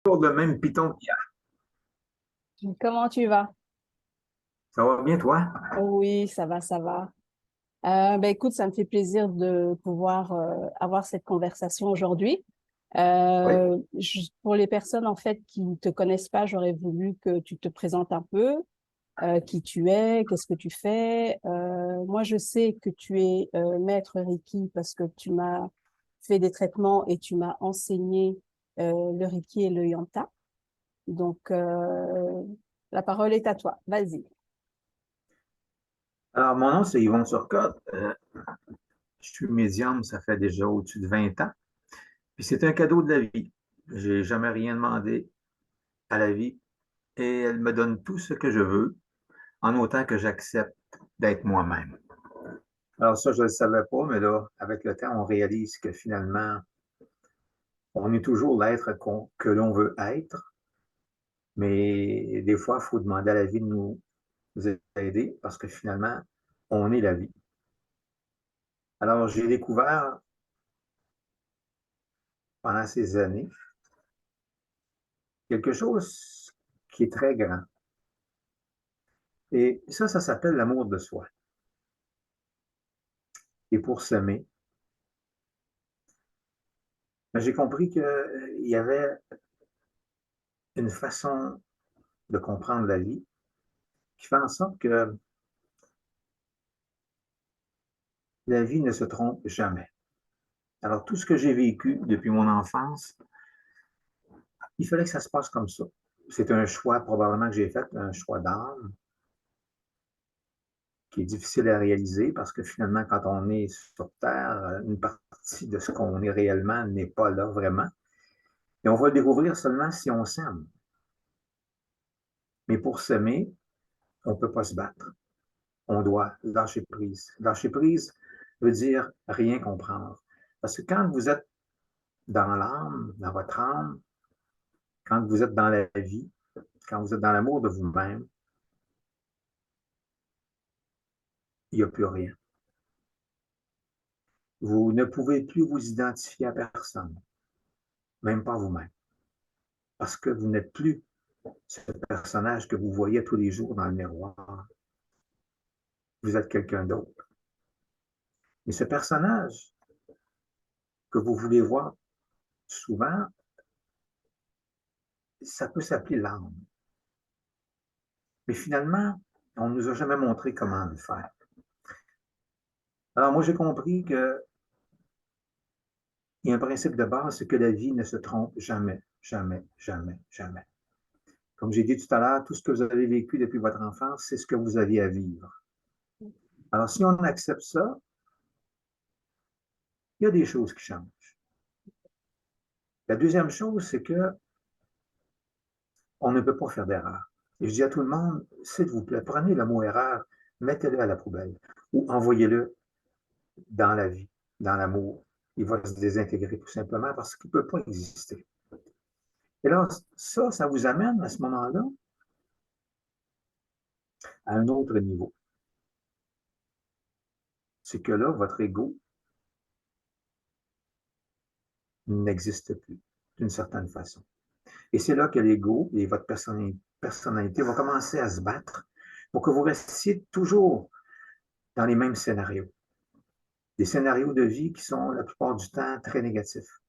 Toujours le même piton qu'hier. Comment tu vas? Ça va bien, toi? Oui, ça va, ça va. Écoute, ça me fait plaisir de pouvoir avoir cette conversation aujourd'hui. Oui. Pour les personnes en fait qui ne te connaissent pas, j'aurais voulu que tu te présentes un peu, qui tu es, qu'est-ce que tu fais. Moi, je sais que tu es maître Reiki parce que tu m'as fait des traitements et tu m'as enseigné le Reiki et le Yanta. Donc, la parole est à toi. Vas-y. Alors, mon nom, c'est Yvon Turcotte. Je suis médium, ça fait déjà au-dessus de 20 ans. Puis c'est un cadeau de la vie. J'ai jamais rien demandé à la vie et elle me donne tout ce que je veux, en autant que j'accepte d'être moi-même. Alors ça, je ne le savais pas, mais là, avec le temps, on réalise que finalement, on est toujours l'être que l'on veut être, mais des fois, il faut demander à la vie de nous aider parce que finalement, on est la vie. Alors, j'ai découvert pendant ces années quelque chose qui est très grand. Et ça s'appelle l'amour de soi. Et pour s'aimer, j'ai compris qu'il y avait une façon de comprendre la vie qui fait en sorte que la vie ne se trompe jamais. Alors, tout ce que j'ai vécu depuis mon enfance, il fallait que ça se passe comme ça. C'est un choix probablement que j'ai fait, un choix d'âme, qui est difficile à réaliser parce que finalement, quand on est sur Terre, une partie de ce qu'on est réellement n'est pas là vraiment. Et on va le découvrir seulement si on s'aime. Mais pour s'aimer, on ne peut pas se battre. On doit lâcher prise. Lâcher prise veut dire rien comprendre. Parce que quand vous êtes dans l'âme, dans votre âme, quand vous êtes dans la vie, quand vous êtes dans l'amour de vous-même, il n'y a plus rien. Vous ne pouvez plus vous identifier à personne, même pas vous-même, parce que vous n'êtes plus ce personnage que vous voyez tous les jours dans le miroir. Vous êtes quelqu'un d'autre. Mais ce personnage que vous voulez voir souvent, ça peut s'appeler l'âme. Mais finalement, on ne nous a jamais montré comment le faire. Alors moi, j'ai compris qu'il y a un principe de base, c'est que la vie ne se trompe jamais, jamais, jamais, jamais. Comme j'ai dit tout à l'heure, tout ce que vous avez vécu depuis votre enfance, c'est ce que vous aviez à vivre. Alors si on accepte ça, il y a des choses qui changent. La deuxième chose, c'est que on ne peut pas faire d'erreur. Et je dis à tout le monde, s'il vous plaît, prenez le mot erreur, mettez-le à la poubelle ou envoyez-le dans la vie, dans l'amour. Il va se désintégrer tout simplement parce qu'il ne peut pas exister. Et là, ça vous amène à ce moment-là à un autre niveau. C'est que là, votre ego n'existe plus d'une certaine façon. Et c'est là que l'ego et votre personnalité vont commencer à se battre pour que vous restiez toujours dans les mêmes scénarios. Des scénarios de vie qui sont la plupart du temps très négatifs.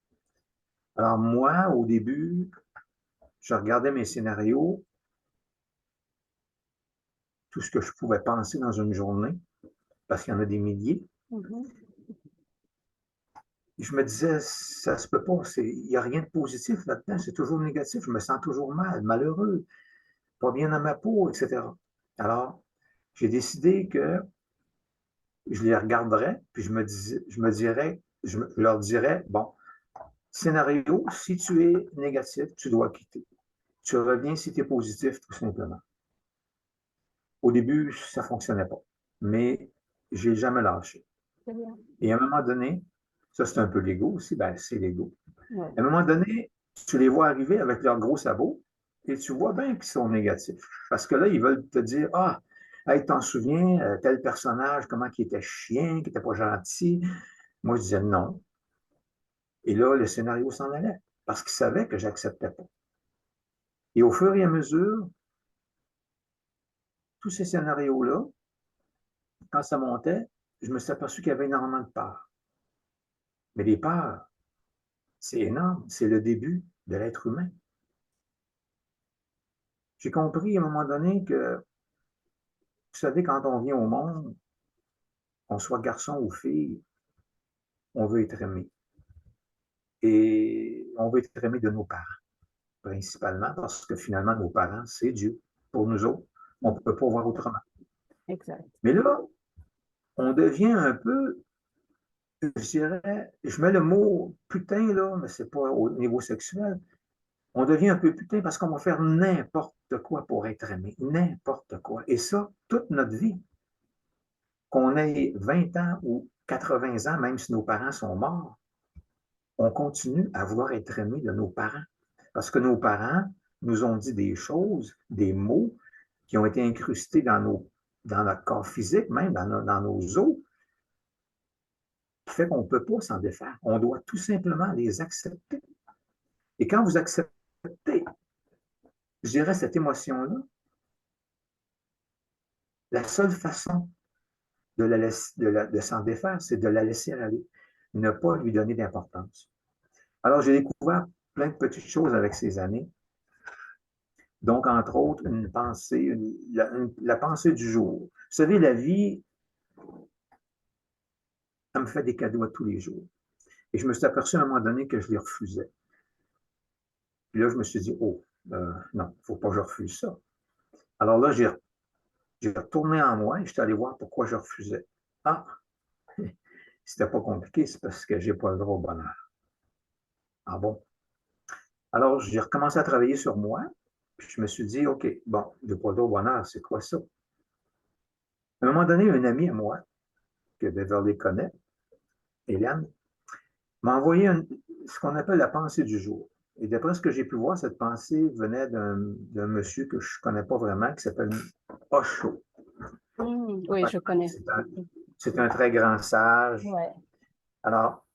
Alors moi, au début, je regardais mes scénarios, tout ce que je pouvais penser dans une journée, parce qu'il y en a des milliers. Mhm. Et je me disais, ça se peut pas, il n'y a rien de positif là-dedans, c'est toujours négatif, je me sens toujours mal, malheureux, pas bien dans ma peau, etc. Alors, j'ai décidé que je les regarderais, puis je leur dirais, bon, scénario, si tu es négatif, tu dois quitter. Tu reviens si tu es positif, tout simplement. Au début, ça ne fonctionnait pas, mais je n'ai jamais lâché. Très bien. Et à un moment donné, ça c'est un peu l'ego aussi, ben, c'est l'ego. Ouais. À un moment donné, tu les vois arriver avec leurs gros sabots et tu vois bien qu'ils sont négatifs. Parce que là, ils veulent te dire, ah, hey, t'en souviens, tel personnage, comment il était chien, qui n'était pas gentil. Moi, je disais non. Et là, le scénario s'en allait parce qu'ils savaient que j'acceptais pas. Et au fur et à mesure, tous ces scénarios-là, quand ça montait, je me suis aperçu qu'il y avait énormément de peurs. Mais les peurs, c'est énorme, c'est le début de l'être humain. J'ai compris à un moment donné que, vous savez, quand on vient au monde, qu'on soit garçon ou fille, on veut être aimé. Et on veut être aimé de nos parents, principalement, parce que finalement, nos parents, c'est Dieu. Pour nous autres, on ne peut pas voir autrement. Exact. Mais là, on devient un peu, je dirais, je mets le mot putain, là, mais c'est pas au niveau sexuel. On devient un peu putain parce qu'on va faire n'importe quoi pour être aimé. N'importe quoi. Et ça, toute notre vie. Qu'on ait 20 ans ou 80 ans, même si nos parents sont morts, on continue à vouloir être aimé de nos parents. Parce que nos parents nous ont dit des choses, des mots qui ont été incrustés dans notre corps physique, même dans nos os, qui fait qu'on ne peut pas s'en défaire. On doit tout simplement les accepter. Et quand vous acceptez, je dirais, cette émotion-là, la seule façon de s'en défaire, c'est de la laisser aller, ne pas lui donner d'importance. Alors, j'ai découvert plein de petites choses avec ces années. Donc, entre autres, une pensée, la pensée du jour. Vous savez, la vie, elle me fait des cadeaux à tous les jours. Et je me suis aperçu à un moment donné que je les refusais. Puis là, je me suis dit, oh, non, il ne faut pas que je refuse ça. Alors là, j'ai retourné en moi et je suis allé voir pourquoi je refusais. Ah, c'était pas compliqué, c'est parce que je n'ai pas le droit au bonheur. Ah bon? Alors, j'ai recommencé à travailler sur moi, puis je me suis dit, OK, bon, le pas le droit au bonheur, c'est quoi ça? À un moment donné, un ami à moi, que Beverly connaît, Hélène, m'a envoyé ce qu'on appelle la pensée du jour. Et d'après ce que j'ai pu voir, cette pensée venait d'un monsieur que je ne connais pas vraiment, qui s'appelle Osho. Oui, je connais. C'est un très grand sage. Ouais. Alors,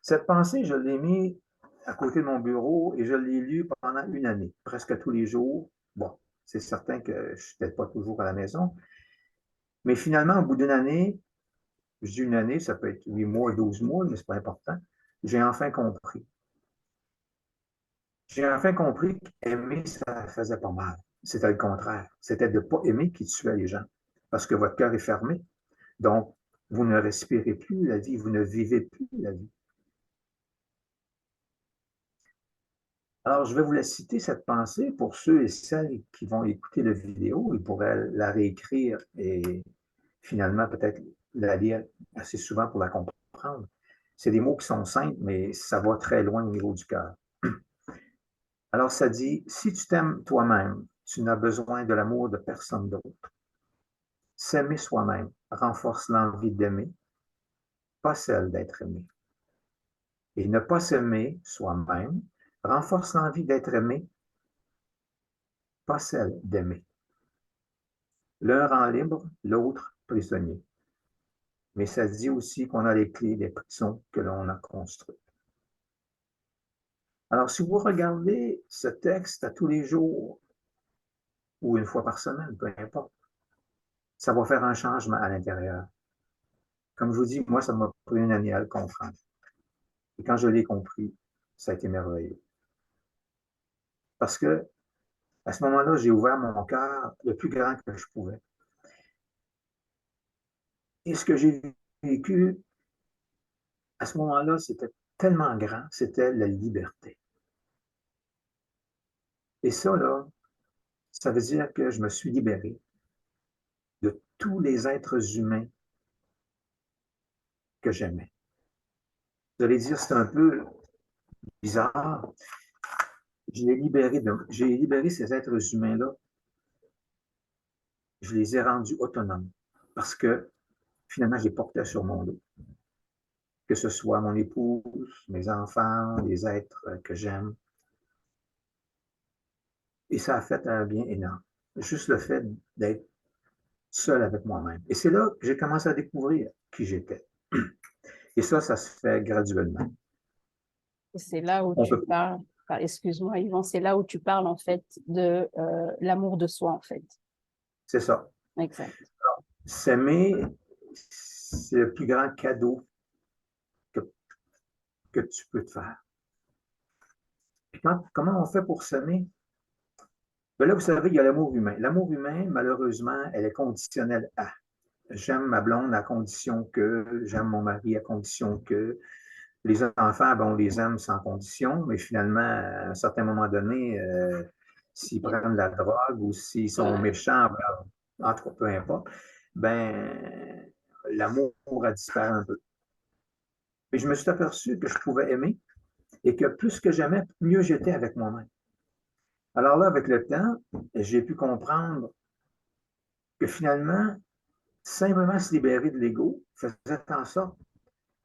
cette pensée, je l'ai mise à côté de mon bureau et je l'ai lue pendant une année, presque tous les jours. Bon, c'est certain que je n'étais pas toujours à la maison. Mais finalement, au bout d'une année, je dis une année, ça peut être 8 mois, 12 mois, mais ce n'est pas important, j'ai enfin compris. J'ai enfin compris qu'aimer, ça faisait pas mal. C'était le contraire. C'était de ne pas aimer qui tuait les gens. Parce que votre cœur est fermé. Donc, vous ne respirez plus la vie, vous ne vivez plus la vie. Alors, je vais vous la citer, cette pensée, pour ceux et celles qui vont écouter la vidéo. Ils pourraient la réécrire et finalement peut-être la lire assez souvent pour la comprendre. C'est des mots qui sont simples, mais ça va très loin au niveau du cœur. Alors, ça dit, si tu t'aimes toi-même, tu n'as besoin de l'amour de personne d'autre. S'aimer soi-même renforce l'envie d'aimer, pas celle d'être aimé. Et ne pas s'aimer soi-même renforce l'envie d'être aimé, pas celle d'aimer. L'un rend libre, l'autre prisonnier. Mais ça dit aussi qu'on a les clés des prisons que l'on a construites. Alors, si vous regardez ce texte à tous les jours ou une fois par semaine, peu importe, ça va faire un changement à l'intérieur. Comme je vous dis, moi, ça m'a pris une année à le comprendre. Et quand je l'ai compris, ça a été merveilleux. Parce que à ce moment-là, j'ai ouvert mon cœur le plus grand que je pouvais. Et ce que j'ai vécu à ce moment-là, c'était tellement grand, c'était la liberté. Et ça, là, ça veut dire que je me suis libéré de tous les êtres humains que j'aimais. Vous allez dire, c'est un peu bizarre. J'ai libéré ces êtres humains-là. Je les ai rendus autonomes parce que finalement, je les portais sur mon dos. Que ce soit mon épouse, mes enfants, les êtres que j'aime. Et ça a fait un bien énorme. Juste le fait d'être seul avec moi-même. Et c'est là que j'ai commencé à découvrir qui j'étais. Et ça se fait graduellement. C'est là où On tu peut, parles. excuse-moi, Yvan, c'est là où tu parles en fait de l'amour de soi, en fait. C'est ça. Exact. S'aimer, c'est le plus grand cadeau que, que tu peux te faire. Puis comment on fait pour s'aimer? Ben là, vous savez, il y a l'amour humain. L'amour humain, malheureusement, elle est conditionnelle à. J'aime ma blonde à condition que, j'aime mon mari à condition que, les enfants, ben, on les aime sans condition, mais finalement, à un certain moment donné, s'ils prennent de la drogue ou s'ils sont Ouais. méchants, ben, en tout cas, peu importe, ben, l'amour a disparu un peu. Et je me suis aperçu que je pouvais aimer et que plus que j'aimais, mieux j'étais avec moi-même. Alors là, avec le temps, j'ai pu comprendre que finalement, simplement se libérer de l'ego faisait en sorte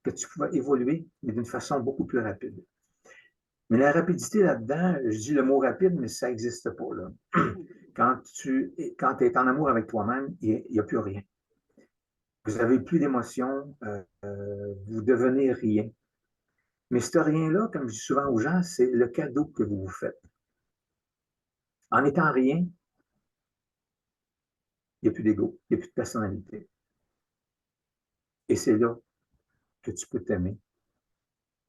que tu pouvais évoluer, mais d'une façon beaucoup plus rapide. Mais la rapidité là-dedans, je dis le mot rapide, mais ça n'existe pas, là. Quand tu es en amour avec toi-même, il n'y a plus rien. Vous n'avez plus d'émotions, vous devenez rien. Mais ce rien-là, comme je dis souvent aux gens, c'est le cadeau que vous vous faites. En étant rien, il n'y a plus d'ego, il n'y a plus de personnalité. Et c'est là que tu peux t'aimer.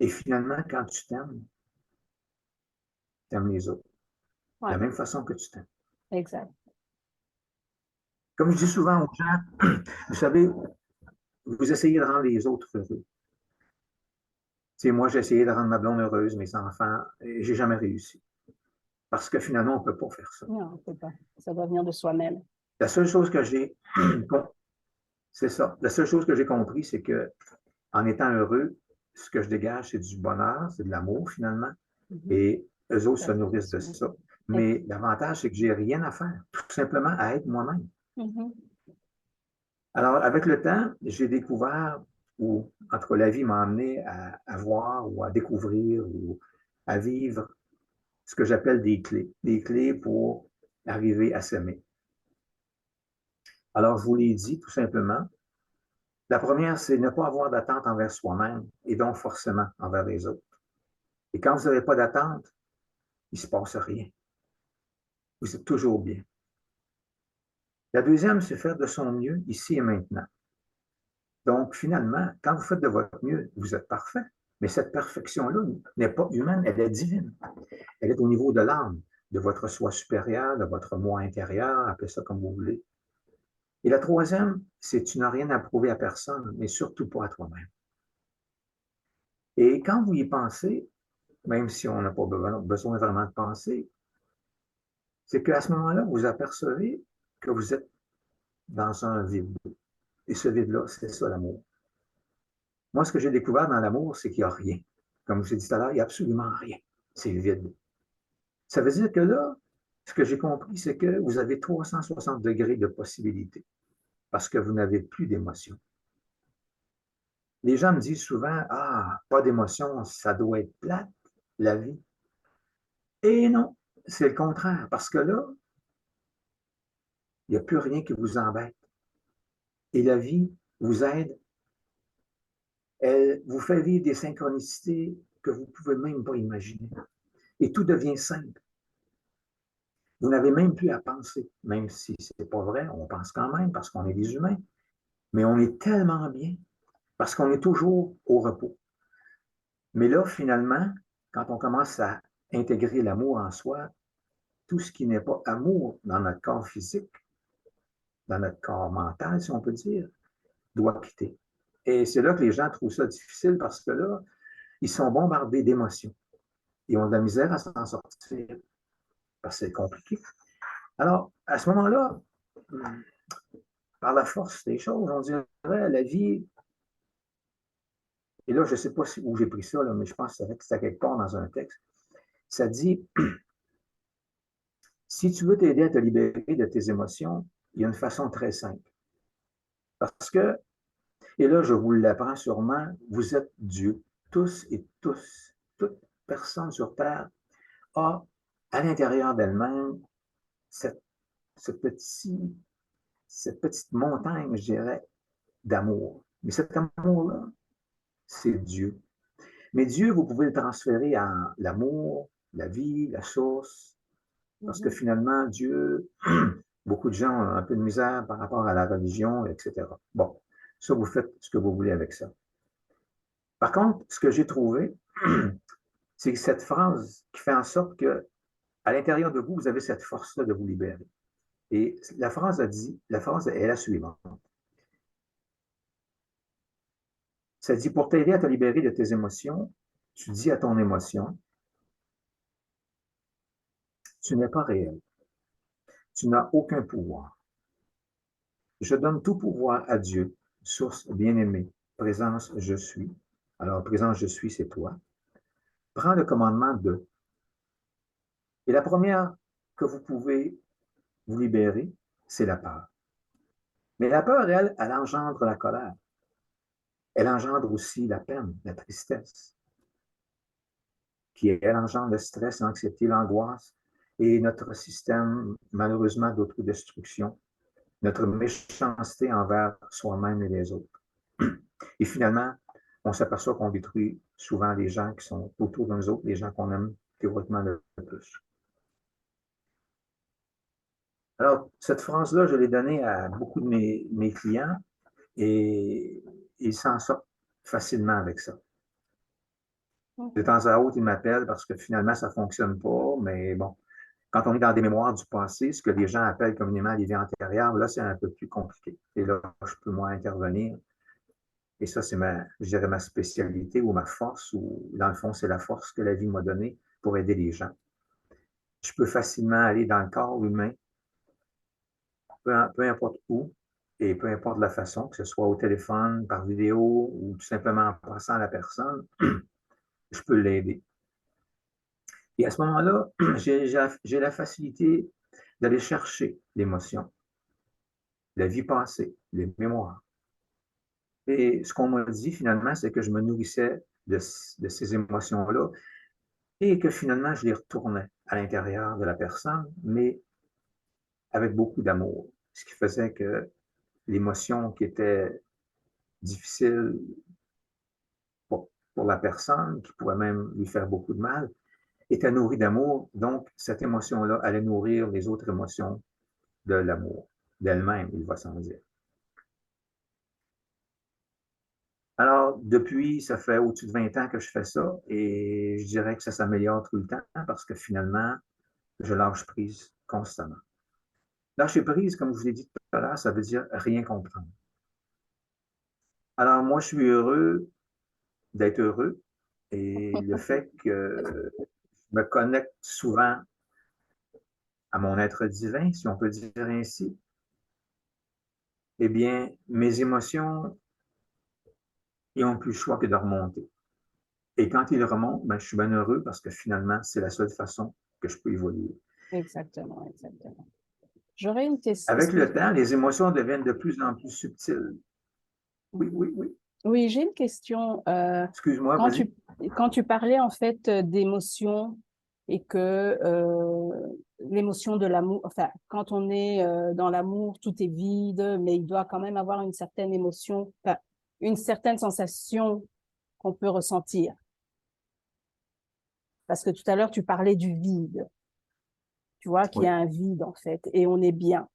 Et finalement, quand tu t'aimes les autres. De Ouais, la même façon que tu t'aimes. exact. Comme je dis souvent aux gens, vous savez, vous essayez de rendre les autres heureux. Tu sais, moi, j'ai essayé de rendre ma blonde heureuse, mes enfants, et j'ai jamais réussi. Parce que finalement, on ne peut pas faire ça. Non, on peut pas. Ça doit venir de soi-même. La seule chose que j'ai, c'est ça. La seule chose que j'ai compris, c'est que en étant heureux, ce que je dégage, c'est du bonheur, c'est de l'amour finalement. Mhm. Et eux autres se nourrissent de Perfection. ça. Ex- Mais l'avantage, c'est que j'ai rien à faire. Tout simplement à être moi-même. Mhm. Alors, avec le temps, j'ai découvert, ou en tout cas, la vie m'a amené à voir ou à découvrir ou à vivre ce que j'appelle des clés pour arriver à s'aimer. Alors, je vous l'ai dit tout simplement. La première, c'est ne pas avoir d'attente envers soi-même et donc forcément envers les autres. Et quand vous n'avez pas d'attente, il ne se passe rien. Vous êtes toujours bien. La deuxième, c'est faire de son mieux ici et maintenant. Donc, finalement, quand vous faites de votre mieux, vous êtes parfait. Mais cette perfection-là n'est pas humaine, elle est divine. Elle est au niveau de l'âme, de votre soi supérieur, de votre moi intérieur, appelez ça comme vous voulez. Et la troisième, c'est tu n'as rien à prouver à personne, mais surtout pas à toi-même. Et quand vous y pensez, même si on n'a pas besoin vraiment de penser, c'est qu'à ce moment-là, vous apercevez que vous êtes dans un vide. Et ce vide-là, c'est ça l'amour. Moi, ce que j'ai découvert dans l'amour, c'est qu'il n'y a rien. Comme je l'ai dit tout à l'heure, il n'y a absolument rien. C'est vide. Ça veut dire que là, ce que j'ai compris, c'est que vous avez 360 degrés de possibilités parce que vous n'avez plus d'émotion. Les gens me disent souvent, ah, pas d'émotion, ça doit être plate, la vie. Et non, c'est le contraire, parce que là, il n'y a plus rien qui vous embête. Et la vie vous aide, elle vous fait vivre des synchronicités que vous ne pouvez même pas imaginer. Et tout devient simple. Vous n'avez même plus à penser, même si ce n'est pas vrai, on pense quand même parce qu'on est des humains, mais on est tellement bien parce qu'on est toujours au repos. Mais là, finalement, quand on commence à intégrer l'amour en soi, tout ce qui n'est pas amour dans notre corps physique, dans notre corps mental, si on peut dire, doit quitter. Et c'est là que les gens trouvent ça difficile parce que là, ils sont bombardés d'émotions. Ils ont de la misère à s'en sortir parce que c'est compliqué. Alors, à ce moment-là, par la force des choses, on dirait la vie. Et là, je ne sais pas où j'ai pris ça, là, mais je pense que c'est quelque part dans un texte. Ça dit, si tu veux t'aider à te libérer de tes émotions, il y a une façon très simple. Parce que, et là, je vous l'apprends sûrement, vous êtes Dieu. Tous et tous, toute personne sur Terre a à l'intérieur d'elle-même cette, ce petit, cette petite montagne, je dirais, d'amour. Mais cet amour-là, c'est Dieu. Mais Dieu, vous pouvez le transférer en l'amour, la vie, la source, parce que Mhm. finalement, Dieu, beaucoup de gens ont un peu de misère par rapport à la religion, etc. Bon, ça, vous faites ce que vous voulez avec ça. Par contre, ce que j'ai trouvé, c'est cette phrase qui fait en sorte que à l'intérieur de vous, vous avez cette force-là de vous libérer. Et la phrase est la suivante. Ça dit, pour t'aider à te libérer de tes émotions, tu dis à ton émotion, tu n'es pas réel. Tu n'as aucun pouvoir. Je donne tout pouvoir à Dieu, source bien-aimée, présence je suis. Alors, présence je suis, c'est toi. Prends le commandement de. Et la première que vous pouvez vous libérer, c'est la peur. Mais la peur, elle engendre la colère. Elle engendre aussi la peine, la tristesse, qui, elle, engendre le stress, l'anxiété, l'angoisse et notre système, malheureusement, d'autodestruction, notre méchanceté envers soi-même et les autres. Et finalement, on s'aperçoit qu'on détruit souvent les gens qui sont autour de nous autres, les gens qu'on aime théoriquement le plus. Alors, cette phrase-là, je l'ai donnée à beaucoup de mes clients et ils s'en sortent facilement avec ça. De Mhm. temps à autre, ils m'appellent parce que finalement, ça ne fonctionne pas, mais bon, quand on est dans des mémoires du passé, ce que les gens appellent communément les vies antérieures, là, c'est un peu plus compliqué. Et là, je peux moins intervenir. Et ça, c'est je dirais, ma spécialité ou ma force, ou dans le fond, c'est la force que la vie m'a donnée pour aider les gens. Je peux facilement aller dans le corps humain, peu importe où, et peu importe la façon, que ce soit au téléphone, par vidéo, ou tout simplement en passant à la personne, je peux l'aider. Et à ce moment-là, j'ai la facilité d'aller chercher l'émotion, la vie passée, les mémoires. Et ce qu'on m'a dit finalement, c'est que je me nourrissais de ces émotions-là et que finalement, je les retournais à l'intérieur de la personne, mais avec beaucoup d'amour. Ce qui faisait que l'émotion qui était difficile pour la personne, qui pourrait même lui faire beaucoup de mal, était nourrie d'amour. Donc, cette émotion-là allait nourrir les autres émotions de l'amour, d'elle-même, il va s'en dire. Alors, depuis, ça fait au-dessus de 20 ans que je fais ça et je dirais que ça s'améliore tout le temps parce que finalement, je lâche prise constamment. Lâcher prise, comme je vous l'ai dit tout à l'heure, ça veut dire rien comprendre. Alors, moi, je suis heureux d'être heureux et le fait que je me connecte souvent à mon être divin, si on peut dire ainsi, eh bien, mes émotions, ils n'ont plus le choix que de remonter. Et quand ils remontent, ben, je suis bien heureux parce que finalement, c'est la seule façon que je peux évoluer. Exactement, exactement. J'aurais une question. Avec le temps, les émotions deviennent de plus en plus subtiles. Oui, oui, oui. Oui, j'ai une question. Excuse-moi, Quand vas-y. tu, quand tu parlais en fait d'émotion et que l'émotion de l'amour, enfin, quand on est dans l'amour, tout est vide, mais il doit quand même avoir une certaine émotion, enfin, une certaine sensation qu'on peut ressentir. Parce que tout à l'heure, tu parlais du vide. Tu vois qu'il y Oui. a un vide en fait, et on est bien.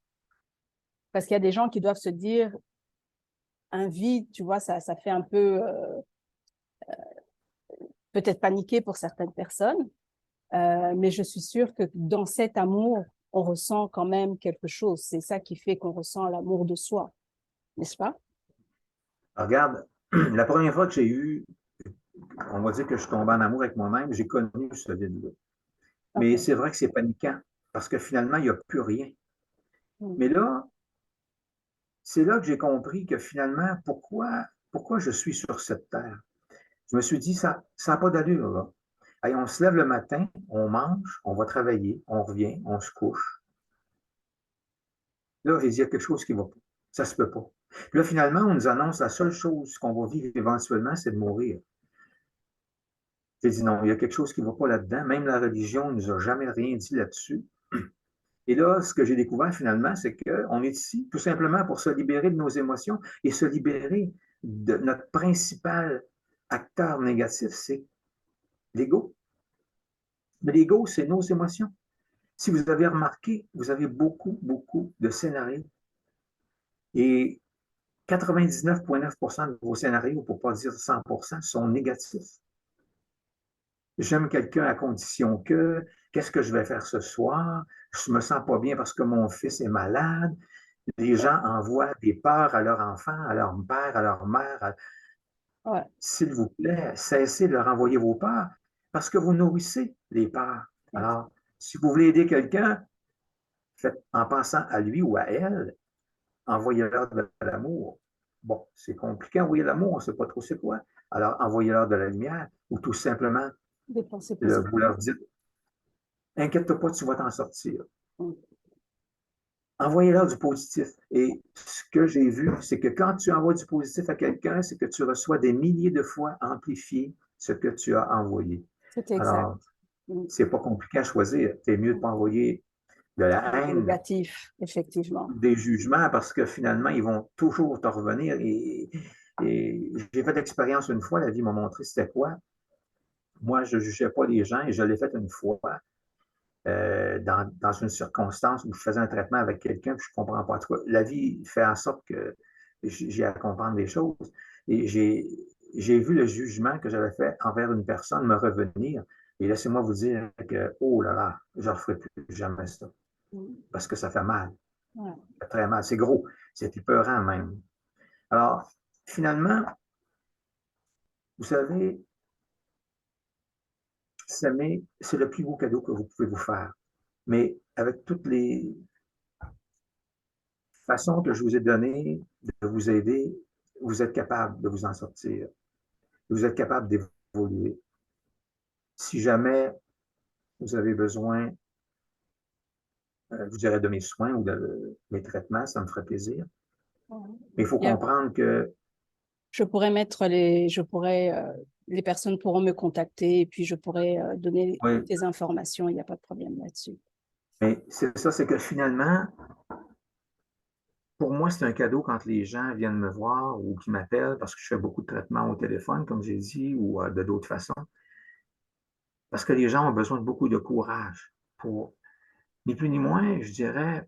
Parce qu'il y a des gens qui doivent se dire, un vide, tu vois, ça fait un peu peut-être paniquer pour certaines personnes. Mais je suis sûre que dans cet amour, on ressent quand même quelque chose. C'est ça qui fait qu'on ressent l'amour de soi, n'est-ce pas? Regarde, la première fois que j'ai eu, on va dire que je suis tombé en amour avec moi-même, j'ai connu ce vide-là. Mais OK. c'est vrai que c'est paniquant parce que finalement, il n'y a plus rien. Mm. Mais là, c'est là que j'ai compris que finalement, pourquoi je suis sur cette terre? Je me suis dit, ça n'a pas d'allure, là. Allez, on se lève le matin, on mange, on va travailler, on revient, on se couche. Là, j'ai dit, il y a quelque chose qui ne va pas. Ça ne se peut pas. Puis là, finalement, on nous annonce la seule chose qu'on va vivre éventuellement, c'est de mourir. J'ai dit non, il y a quelque chose qui ne va pas là-dedans. Même la religion ne nous a jamais rien dit là-dessus. Et là, ce que j'ai découvert finalement, c'est qu'on est ici tout simplement pour se libérer de nos émotions et se libérer de notre principal acteur négatif, c'est l'ego. Mais l'ego, c'est nos émotions. Si vous avez remarqué, vous avez beaucoup, beaucoup de scénarios. Et 99,9% de vos scénarios, pour ne pas dire 100%, sont négatifs. J'aime quelqu'un à condition que, qu'est-ce que je vais faire ce soir? Je me sens pas bien parce que mon fils est malade. Les gens envoient des peurs à leur enfant, à leur père, à leur mère. Ouais, S'il vous plaît, cessez de leur envoyer vos peurs parce que vous nourrissez les peurs. ex- Alors, si vous voulez aider quelqu'un, faites en pensant à lui ou à elle, envoyez-leur de l'amour. Bon, c'est compliqué, envoyer l'amour, on ne sait pas trop c'est quoi. Alors, envoyez-leur de la lumière ou tout simplement, des pensées vous positives. leur dites, inquiète-toi pas, tu vas t'en sortir. Mm. Envoyez-leur du positif. Et ce que j'ai vu, c'est que quand tu envoies du positif à quelqu'un, c'est que tu reçois des milliers de fois amplifié ce que tu as envoyé. C'est exact. Alors, Mm. c'est pas compliqué à choisir. C'est mieux de ne pas envoyer de la haine, Négatif, effectivement. des jugements, parce que finalement, ils vont toujours te revenir. Et j'ai fait l'expérience une fois, la vie m'a montré c'était quoi. Moi, je ne jugeais pas les gens et je l'ai fait une fois. Dans une circonstance où je faisais un traitement avec quelqu'un, puis je ne comprends pas. En tout cas, la vie fait en sorte que j'ai à comprendre des choses. Et j'ai vu le jugement que j'avais fait envers une personne me revenir. Et laissez-moi vous dire que, oh là là, je ne referai plus jamais ça. Mm. Parce que ça fait mal. Ouais. Ça fait très mal. C'est gros. C'est épeurant même. Alors, finalement, vous savez, s'aimer, c'est le plus beau cadeau que vous pouvez vous faire. Mais avec toutes les façons que je vous ai données de vous aider, vous êtes capable de vous en sortir. Vous êtes capable d'évoluer. Si jamais vous avez besoin, je vous dirais, de mes soins ou de mes traitements, ça me ferait plaisir. Ouais. Mais il faut Il y a- comprendre que, les personnes pourront me contacter et puis je pourrais donner oui, toutes les informations. Il n'y a pas de problème là-dessus. mais c'est ça, c'est que finalement, pour moi, c'est un cadeau quand les gens viennent me voir ou qui m'appellent parce que je fais beaucoup de traitements au téléphone, comme j'ai dit, ou de d'autres façons. Parce que les gens ont besoin de beaucoup de courage pour, ni plus ni moins, je dirais,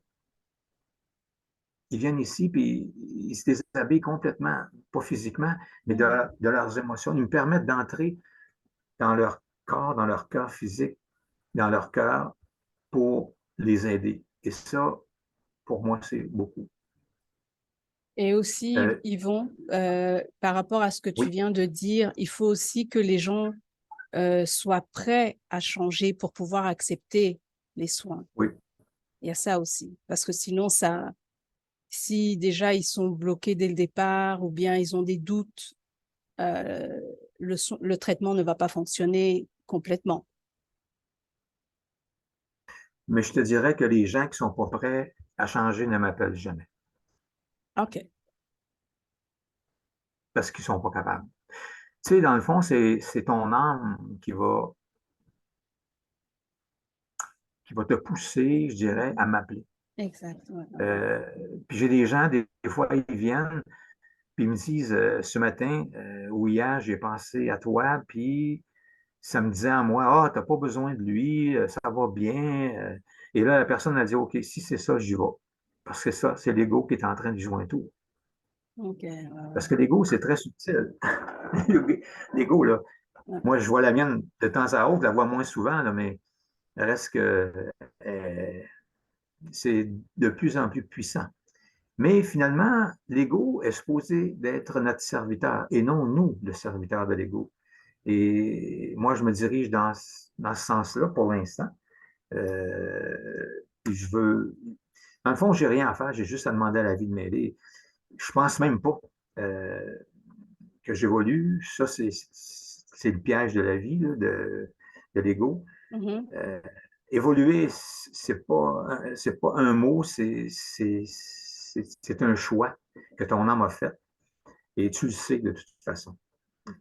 ils viennent ici puis ils se déshabillent complètement, pas physiquement, mais Mm. de leurs émotions. Ils me permettent d'entrer dans leur corps, dans leur cœur physique, dans leur cœur pour les aider. Et ça, pour moi, c'est beaucoup. Et aussi, Euh, Yvon, par rapport à ce que tu oui, viens de dire, il faut aussi que les gens soient prêts à changer pour pouvoir accepter les soins. oui. Il y a ça aussi. Parce que sinon, si déjà ils sont bloqués dès le départ ou bien ils ont des doutes, euh, le traitement ne va pas fonctionner complètement. Mais je te dirais que les gens qui ne sont pas prêts à changer ne m'appellent jamais OK, parce qu'ils ne sont pas capables. Tu sais, dans le fond, c'est ton âme qui va te pousser, je dirais, à m'appeler. exact. Ouais. Euh, Puis j'ai des gens, des fois, ils viennent, puis ils me disent, ce matin ou hier, j'ai pensé à toi, puis ça me disait en moi, ah, t'as pas besoin de lui, ça va bien. Et là, la personne a dit, OK, si c'est ça, j'y vais. Parce que ça, c'est l'ego qui est en train de jouer un tour. OK, Parce que l'ego, c'est très subtil. L'ego, là, ouais. moi, je vois la mienne de temps à autre, je la vois moins souvent, là, mais reste que euh, c'est de plus en plus puissant. Mais finalement, l'ego est supposé d'être notre serviteur et non nous, le serviteur de l'ego. Et moi, je me dirige dans ce sens-là pour l'instant. Je veux. Dans le fond, j'ai rien à faire, j'ai juste à demander à la vie de m'aider. Je pense même pas euh, que j'évolue. Ça, c'est le piège de la vie, là, de l'ego. Mhm. Euh, Évoluer, c'est pas un mot, c'est un choix que ton âme a fait et tu le sais de toute façon.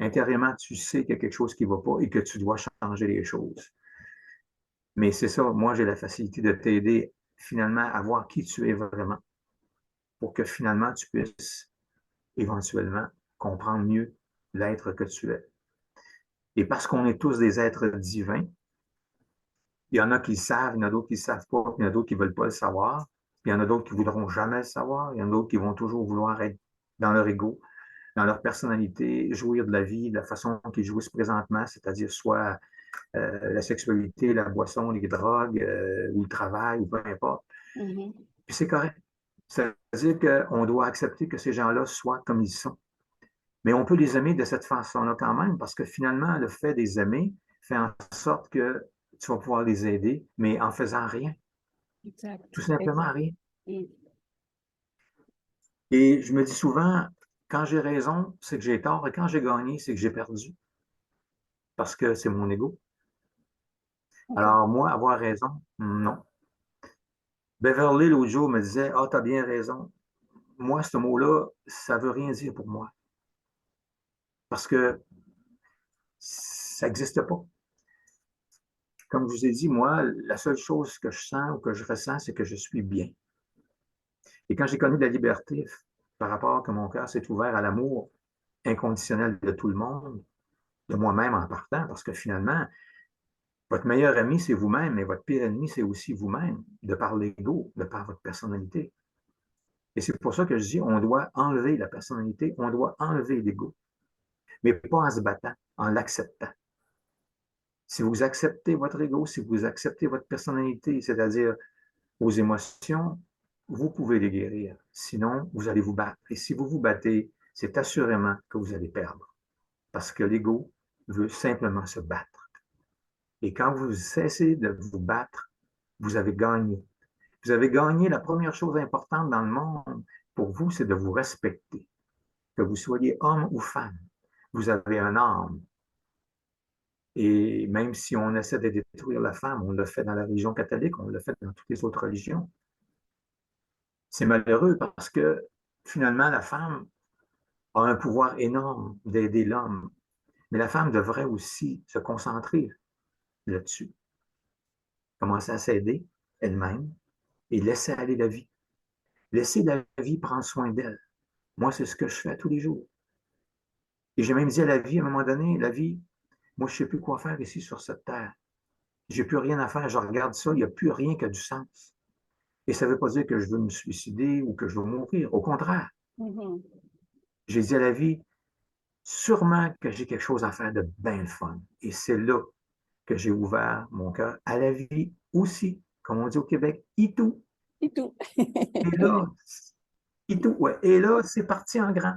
Intérieurement, tu sais qu'il y a quelque chose qui ne va pas et que tu dois changer les choses. Mais c'est ça, moi, j'ai la facilité de t'aider finalement à voir qui tu es vraiment pour que finalement tu puisses éventuellement comprendre mieux l'être que tu es. Et parce qu'on est tous des êtres divins, Il y en a qui le savent, il y en a d'autres qui ne le savent pas, puis il y en a d'autres qui ne veulent pas le savoir, puis il y en a d'autres qui ne voudront jamais le savoir, il y en a d'autres qui vont toujours vouloir être dans leur ego, dans leur personnalité, jouir de la vie de la façon qu'ils jouissent présentement, c'est-à-dire soit la sexualité, la boisson, les drogues, ou le travail, ou peu importe. Mhm. Puis c'est correct. C'est-à-dire qu'on doit accepter que ces gens-là soient comme ils sont. Mais on peut les aimer de cette façon-là quand même, parce que finalement, le fait de les aimer fait en sorte que tu vas pouvoir les aider, mais en faisant rien. Exact. Tout simplement Exact. rien. Mm. Et je me dis souvent, quand j'ai raison, c'est que j'ai tort, et quand j'ai gagné, c'est que j'ai perdu, parce que c'est mon ego. Ok. Alors moi, avoir raison, non. Beverly, l'autre jour, me disait, ah, t'as bien raison. Moi, ce mot-là, ça veut rien dire pour moi, parce que ça n'existe pas. Comme je vous ai dit, moi, la seule chose que je sens ou que je ressens, c'est que je suis bien. Et quand j'ai connu la liberté par rapport à que mon cœur s'est ouvert à l'amour inconditionnel de tout le monde, de moi-même en partant, parce que finalement, votre meilleur ami, c'est vous-même, mais votre pire ennemi, c'est aussi vous-même, de par l'ego, de par votre personnalité. Et c'est pour ça que je dis, on doit enlever la personnalité, on doit enlever l'ego, mais pas en se battant, en l'acceptant. Si vous acceptez votre ego, si vous acceptez votre personnalité, c'est-à-dire vos émotions, vous pouvez les guérir. Sinon, vous allez vous battre. Et si vous vous battez, c'est assurément que vous allez perdre. Parce que l'ego veut simplement se battre. Et quand vous cessez de vous battre, vous avez gagné. Vous avez gagné la première chose importante dans le monde pour vous, c'est de vous respecter. Que vous soyez homme ou femme, vous avez un âme. Et même si on essaie de détruire la femme, on le fait dans la religion catholique, on le fait dans toutes les autres religions. C'est malheureux parce que finalement, la femme a un pouvoir énorme d'aider l'homme. Mais la femme devrait aussi se concentrer là-dessus, commencer à s'aider elle-même et laisser aller la vie. Laisser la vie prendre soin d'elle. Moi, c'est ce que je fais tous les jours. Et j'ai même dit à la vie, à un moment donné, la vie, moi, je ne sais plus quoi faire ici sur cette terre. J'ai plus rien à faire. Je regarde ça, il n'y a plus rien qui a du sens. Et ça ne veut pas dire que je veux me suicider ou que je veux mourir. Au contraire, Mhm. j'ai dit à la vie, sûrement que j'ai quelque chose à faire de bien fun. Et c'est là que j'ai ouvert mon cœur à la vie aussi, comme on dit au Québec, itou. Et tout. Et là, itou, ouais. Et là, c'est parti en grand.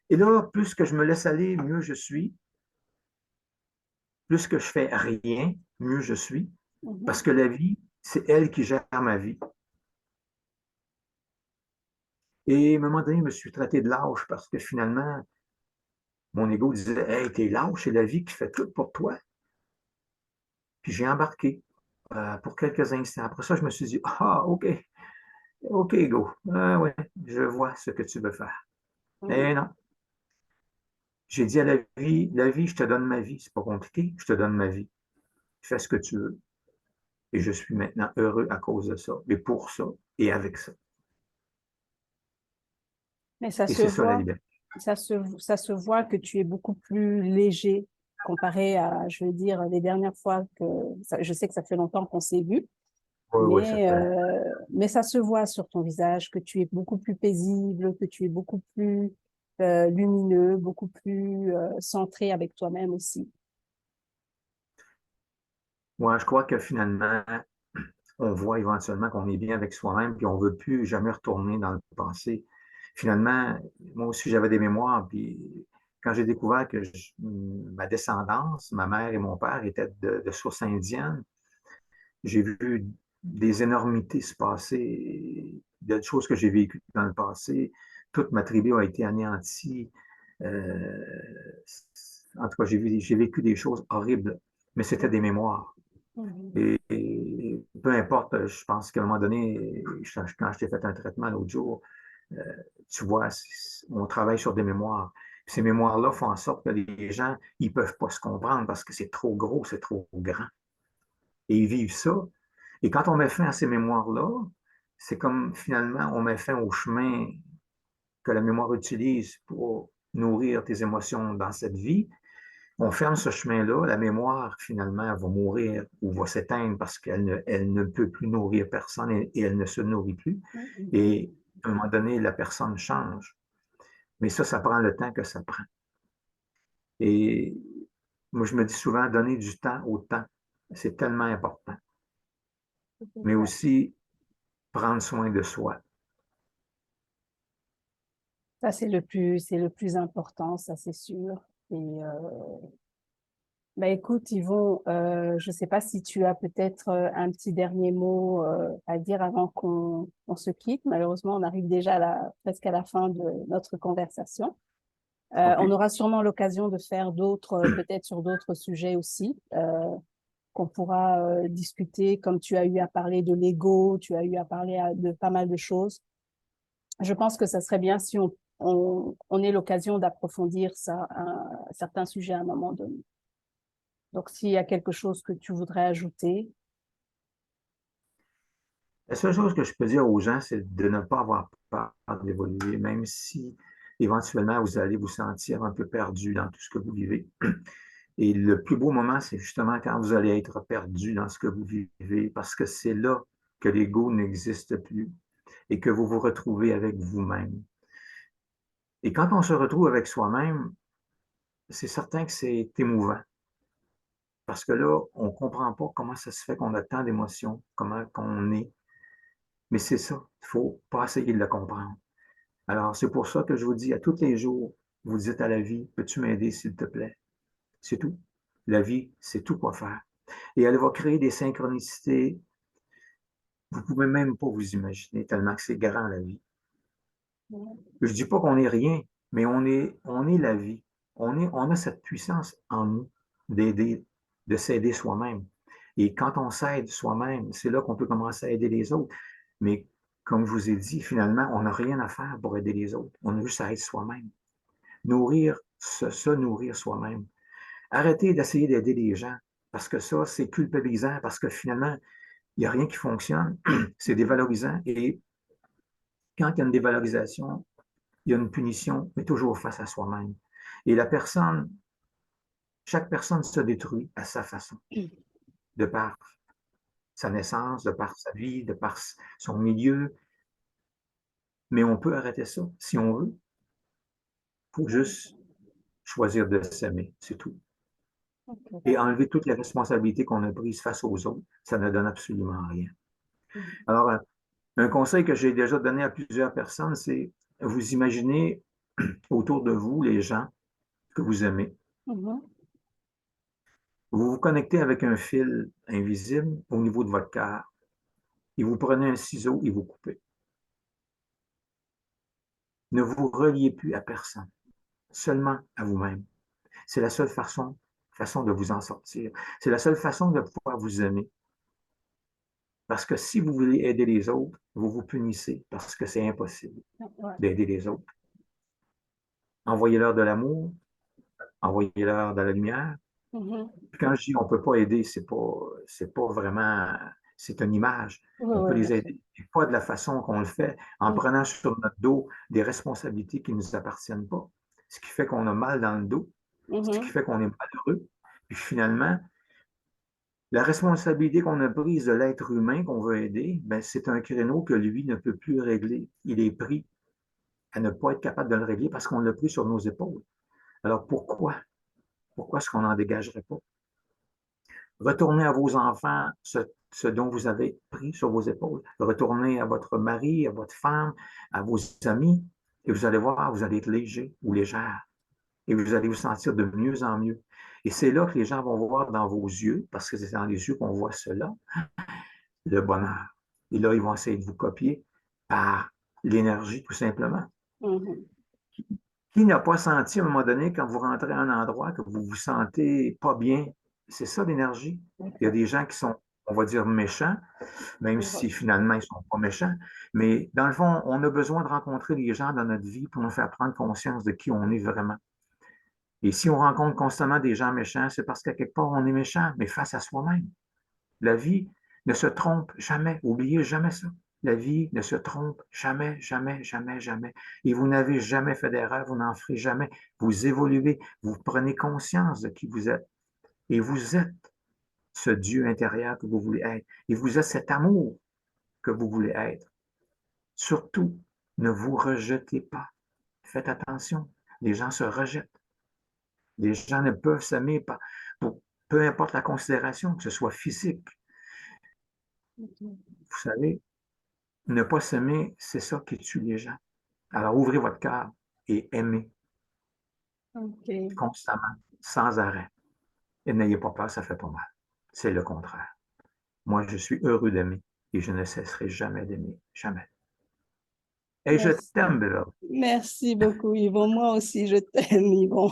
Et là, plus que je me laisse aller, mieux je suis. Plus que je fais rien, mieux je suis. Parce Mhm. que la vie, c'est elle qui gère ma vie. Et à un moment donné, je me suis traité de lâche parce que finalement, mon ego disait, hey, t'es lâche, c'est la vie qui fait tout pour toi. Puis j'ai embarqué pour quelques instants. Après ça, je me suis dit, ah, OK, OK, go. Ah, ouais, je vois ce que tu veux faire. Mhm. Mais non. J'ai dit à la vie, je te donne ma vie. C'est pas compliqué, je te donne ma vie. Fais ce que tu veux. Et je suis maintenant heureux à cause de ça, et pour ça, et avec ça. Mais ça Et se c'est ça la voit, liberté. ça se voit que tu es beaucoup plus léger comparé à, je veux dire, les dernières fois je sais que ça fait longtemps qu'on s'est vu, Oui, oui, ça fait. mais ça se voit sur ton visage que tu es beaucoup plus paisible, que tu es beaucoup plus lumineux, beaucoup plus centré avec toi-même aussi. Moi, je crois que finalement, on voit éventuellement qu'on est bien avec soi-même, puis on ne veut plus jamais retourner dans le passé. Finalement, moi aussi, j'avais des mémoires, puis quand j'ai découvert que ma descendance, ma mère et mon père étaient de source indienne, j'ai vu des énormités se passer, des choses que j'ai vécues dans le passé. Toute ma tribu a été anéantie. Euh, en tout cas, j'ai vécu des choses horribles, mais c'était des mémoires. Mhm. Et peu importe, je pense qu'à un moment donné, quand je t'ai fait un traitement l'autre jour, euh, tu vois, on travaille sur des mémoires. Ces mémoires-là font en sorte que les gens, ils ne peuvent pas se comprendre parce que c'est trop gros, c'est trop grand. Et ils vivent ça. Et quand on met fin à ces mémoires-là, c'est comme finalement, on met fin au chemin que la mémoire utilise pour nourrir tes émotions dans cette vie. on ferme ce chemin-là, la mémoire, finalement, elle va mourir ou va s'éteindre parce elle ne peut plus nourrir personne et elle ne se nourrit plus. Mhm. Et à un moment donné, la personne change. Mais ça prend le temps que ça prend. Et moi, je me dis souvent, donner du temps au temps, c'est tellement important. Mais aussi, prendre soin de soi. Ça, c'est le plus important, ça, c'est sûr. Et, bah, écoute, Yvon, je ne sais pas si tu as peut-être un petit dernier mot à dire avant qu'on se quitte. Malheureusement, on arrive déjà presque à la fin de notre conversation. On OK? aura sûrement l'occasion de faire d'autres, peut-être sur d'autres sujets aussi, qu'on pourra discuter, comme tu as eu à parler de l'ego, tu as eu à parler de pas mal de choses. Je pense que ça serait bien si on ait l'occasion d'approfondir ça, certains sujets à un moment donné. Donc, s'il y a quelque chose que tu voudrais ajouter. La seule chose que je peux dire aux gens, c'est de ne pas avoir peur d'évoluer, même si éventuellement vous allez vous sentir un peu perdu dans tout ce que vous vivez. Et le plus beau moment, c'est justement quand vous allez être perdu dans ce que vous vivez, parce que c'est là que l'ego n'existe plus et que vous vous retrouvez avec vous-même. Et quand on se retrouve avec soi-même, c'est certain que c'est émouvant. Parce que là, on ne comprend pas comment ça se fait qu'on a tant d'émotions, comment qu'on est. Mais c'est ça, il ne faut pas essayer de le comprendre. Alors, c'est pour ça que je vous dis à tous les jours, vous dites à la vie, peux-tu m'aider, s'il te plaît? C'est tout. La vie, c'est tout quoi faire. Et elle va créer des synchronicités. Vous ne pouvez même pas vous imaginer tellement que c'est grand, la vie. Je ne dis pas qu'on n'est rien, mais on est la vie. On a cette puissance en nous d'aider, de s'aider soi-même. Et quand on s'aide soi-même, c'est là qu'on peut commencer à aider les autres. Mais comme je vous ai dit, finalement, on n'a rien à faire pour aider les autres. On a juste à être soi-même. Nourrir, se nourrir soi-même. Arrêtez d'essayer d'aider les gens, parce que ça, c'est culpabilisant, parce que finalement, il n'y a rien qui fonctionne. C'est dévalorisant. Et quand il y a une dévalorisation, il y a une punition, mais toujours face à soi-même. Et chaque personne se détruit à sa façon, de par sa naissance, de par sa vie, de par son milieu. Mais on peut arrêter ça si on veut. Il faut juste choisir de s'aimer, c'est tout. Et enlever toutes les responsabilités qu'on a prises face aux autres, ça ne donne absolument rien. Alors, un conseil que j'ai déjà donné à plusieurs personnes, c'est vous imaginez autour de vous les gens que vous aimez. Mhm. Vous vous connectez avec un fil invisible au niveau de votre cœur et vous prenez un ciseau et vous coupez. Ne vous reliez plus à personne, seulement à vous-même. C'est la seule façon de vous en sortir. C'est la seule façon de pouvoir vous aimer. Parce que si vous voulez aider les autres, vous vous punissez parce que c'est impossible Ouais. d'aider les autres. Envoyez-leur de l'amour, envoyez-leur de la lumière. Mhm. Puis quand je dis on ne peut pas aider, c'est pas vraiment, c'est une image. Ouais, On peut ouais, bien les sûr. aider, et pas de la façon qu'on le fait, en Mhm. prenant sur notre dos des responsabilités qui ne nous appartiennent pas. Ce qui fait qu'on a mal dans le dos, ce qui Mhm. fait qu'on est malheureux. Puis finalement, la responsabilité qu'on a prise de l'être humain qu'on veut aider, ben, c'est un créneau que lui ne peut plus régler. Il est pris à ne pas être capable de le régler parce qu'on l'a pris sur nos épaules. Alors pourquoi? Pourquoi est-ce qu'on n'en dégagerait pas? Retournez à vos enfants ce dont vous avez pris sur vos épaules. Retournez à votre mari, à votre femme, à vos amis, et vous allez voir, vous allez être léger ou légère. Et vous allez vous sentir de mieux en mieux. Et c'est là que les gens vont voir dans vos yeux, parce que c'est dans les yeux qu'on voit cela, le bonheur. Et là, ils vont essayer de vous copier par l'énergie, tout simplement. Mhm. Qui n'a pas senti à un moment donné, quand vous rentrez à un endroit, que vous vous sentez pas bien? C'est ça l'énergie. Il y a D'accord. des gens qui sont, on va dire, méchants, même Ouais. si finalement ils ne sont pas méchants. Mais dans le fond, on a besoin de rencontrer des gens dans notre vie pour nous faire prendre conscience de qui on est vraiment. Et si on rencontre constamment des gens méchants, c'est parce qu'à quelque part, on est méchant, mais face à soi-même. La vie ne se trompe jamais. Oubliez jamais ça. La vie ne se trompe jamais, jamais, jamais, jamais. Et vous n'avez jamais fait d'erreur, vous n'en ferez jamais. Vous évoluez, vous prenez conscience de qui vous êtes. Et vous êtes ce Dieu intérieur que vous voulez être. Et vous êtes cet amour que vous voulez être. Surtout, ne vous rejetez pas. Faites attention. Les gens se rejettent. Les gens ne peuvent s'aimer pas, pour peu importe la considération, que ce soit physique. Vous savez, ne pas s'aimer, c'est ça qui tue les gens. Alors ouvrez votre cœur et aimez Ok. constamment, sans arrêt. Et n'ayez pas peur, ça fait pas mal. C'est le contraire. Moi, je suis heureux d'aimer et je ne cesserai jamais d'aimer. Jamais. Et je Merci. t'aime, Beverly. Merci beaucoup, Yvon. Moi aussi, je t'aime, Yvon.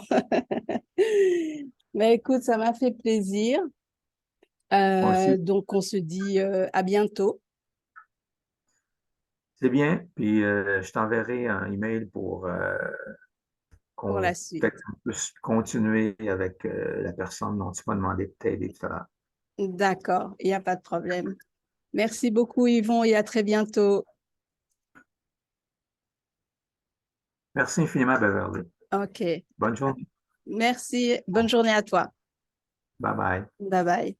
Mais écoute, ça m'a fait plaisir. Moi aussi, Donc, on se dit à bientôt c'est bien. Puis je t'enverrai un email pour pour la qu'on suite. peut-être qu'on puisse continuer avec la personne dont tu m'as demandé de t'aider tout à l'heure. D'accord, il n'y a pas de problème. Merci beaucoup, Yvon, et à très bientôt. Merci infiniment, Beverly. OK. Bonne journée. Merci. Bonne journée à toi. Bye bye. Bye bye.